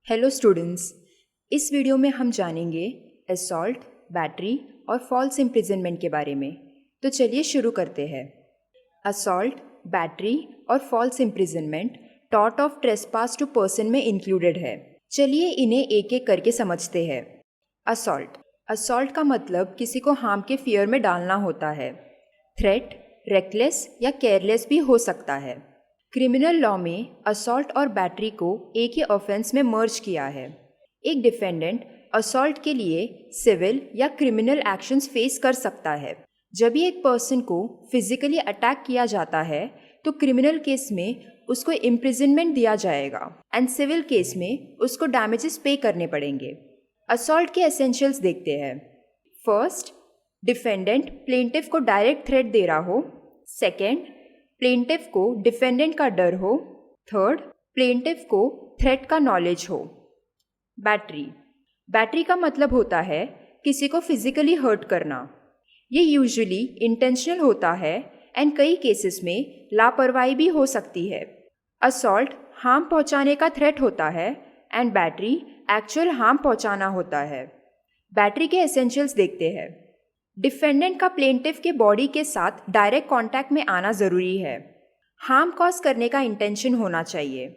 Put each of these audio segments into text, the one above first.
Hello students, इस video में हम जानेंगे असॉल्ट, बैटरी और फॉल्स इम्प्रिजनमेंट के बारे में। तो चलिए शुरू करते हैं। असॉल्ट, बैटरी और false imprisonment tort of trespass to person में इंक्लूडेड है। चलिए इन्हें एक एक करके समझते हैं। असॉल्ट का मतलब किसी को हार्म के फियर में डालना होता है। थ्रेट, रेकलेस या केयरलेस भी हो सकता है। क्रिमिनल लॉ में असॉल्ट और बैटरी को एक ही ऑफेंस में मर्ज किया है। एक डिफेंडेंट असॉल्ट के लिए सिविल या क्रिमिनल एक्शंस फेस कर सकता है। जब भी एक पर्सन को फिजिकली अटैक किया जाता है तो क्रिमिनल केस में उसको इम्प्रिजनमेंट दिया जाएगा एंड सिविल केस में उसको डैमेजेस पे करने पड़ेंगे। असॉल्ट के एसेंशियल्स देखते हैं। फर्स्ट, डिफेंडेंट प्लेंटिफ को डायरेक्ट थ्रेट दे रहा हो। सेकेंड, प्लेंटिफ को डिफेंडेंट का डर हो। थर्ड, प्लेंटिफ को थ्रेट का नॉलेज हो। बैटरी का मतलब होता है किसी को फिजिकली हर्ट करना। ये यूजुअली इंटेंशनल होता है एंड कई केसेस में लापरवाही भी हो सकती है। असॉल्ट हार्म पहुंचाने का थ्रेट होता है एंड बैटरी एक्चुअल हार्म पहुंचाना होता है। बैटरी के एसेंशियल्स देखते हैं। डिफेंडेंट का प्लेंटिफ के बॉडी के साथ डायरेक्ट कांटेक्ट में आना ज़रूरी है। हार्म कॉज करने का इंटेंशन होना चाहिए।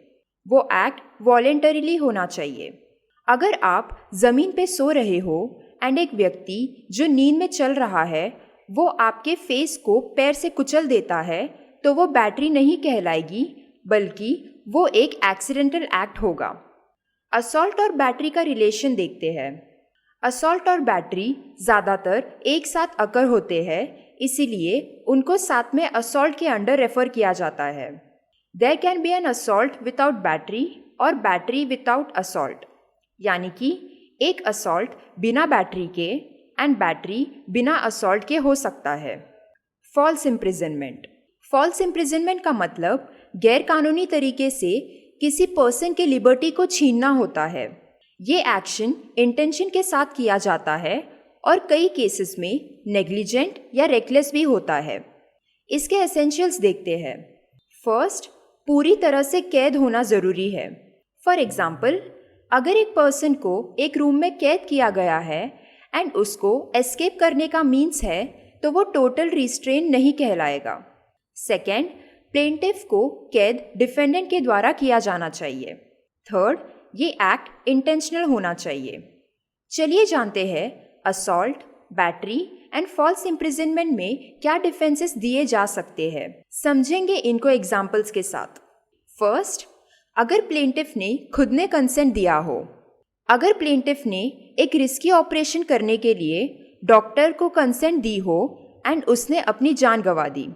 वो एक्ट वॉलेंटरीली होना चाहिए। अगर आप ज़मीन पे सो रहे हो एंड एक व्यक्ति जो नींद में चल रहा है वो आपके फेस को पैर से कुचल देता है तो वो बैटरी नहीं कहलाएगी बल्कि वो एक एक्सीडेंटल एक्ट होगा। असॉल्ट और बैटरी का रिलेशन देखते हैं। असॉल्ट और बैटरी ज़्यादातर एक साथ अकर होते हैं, इसीलिए उनको साथ में असॉल्ट के अंडर रेफर किया जाता है। There can be an assault without battery और बैटरी विदाउट असॉल्ट, यानी कि एक असॉल्ट बिना बैटरी के एंड बैटरी बिना असॉल्ट के हो सकता है। फॉल्स इम्प्रिजनमेंट का मतलब गैरकानूनी तरीके से किसी पर्सन के लिबर्टी को छीनना होता है। ये एक्शन इंटेंशन के साथ किया जाता है और कई केसेस में नेग्लिजेंट या रेकलेस भी होता है। इसके एसेंशियल्स देखते हैं। फर्स्ट, पूरी तरह से कैद होना ज़रूरी है। फॉर एग्जाम्पल, अगर एक पर्सन को एक रूम में कैद किया गया है एंड उसको एस्केप करने का मीन्स है तो वो टोटल रिस्ट्रेन नहीं कहलाएगा। सेकेंड, प्लेंटिफ को कैद डिफेंडेंट के द्वारा किया जाना चाहिए। थर्ड, ये एक्ट इंटेंशनल होना चाहिए। चलिए जानते हैं assault, battery and false imprisonment में क्या डिफेंसेस दिए जा सकते हैं। समझेंगे इनको एग्जाम्पल्स के साथ। फर्स्ट, अगर प्लेंटिफ ने खुद ने कंसेंट दिया हो। अगर प्लेंटिफ ने एक रिस्की ऑपरेशन करने के लिए डॉक्टर को कंसेंट दी हो एंड उसने अपनी जान गंवा दी।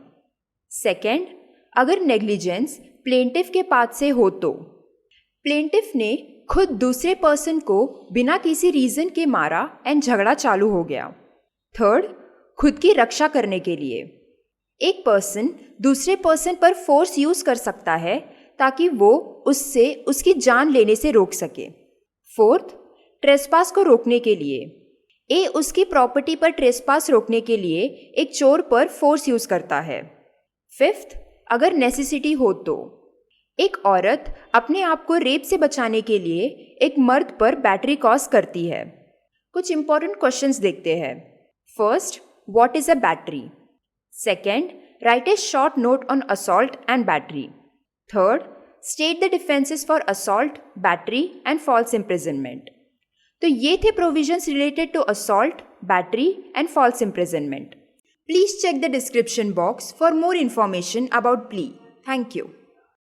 सेकेंड, अगर नेग्लिजेंस प्लेंटिफ के पास से हो तो प्लेंटिफ ने खुद दूसरे पर्सन को बिना किसी रीजन के मारा एंड झगड़ा चालू हो गया। थर्ड, खुद की रक्षा करने के लिए एक पर्सन दूसरे पर्सन पर फोर्स यूज कर सकता है ताकि वो उससे उसकी जान लेने से रोक सके। फोर्थ, ट्रेसपास को रोकने के लिए ए उसकी प्रॉपर्टी पर ट्रेसपास रोकने के लिए एक चोर पर फोर्स यूज करता है। फिफ्थ, अगर नेसेसिटी हो तो एक औरत अपने आप को रेप से बचाने के लिए एक मर्द पर बैटरी कॉज करती है। कुछ इंपॉर्टेंट क्वेश्चंस देखते हैं। First, what is a battery? Second, write a short note on assault and battery. Third, state the defences for assault, battery and false imprisonment. तो ये थे provisions related to assault, battery and false imprisonment. Please check the description box for more information about plea. Thank you.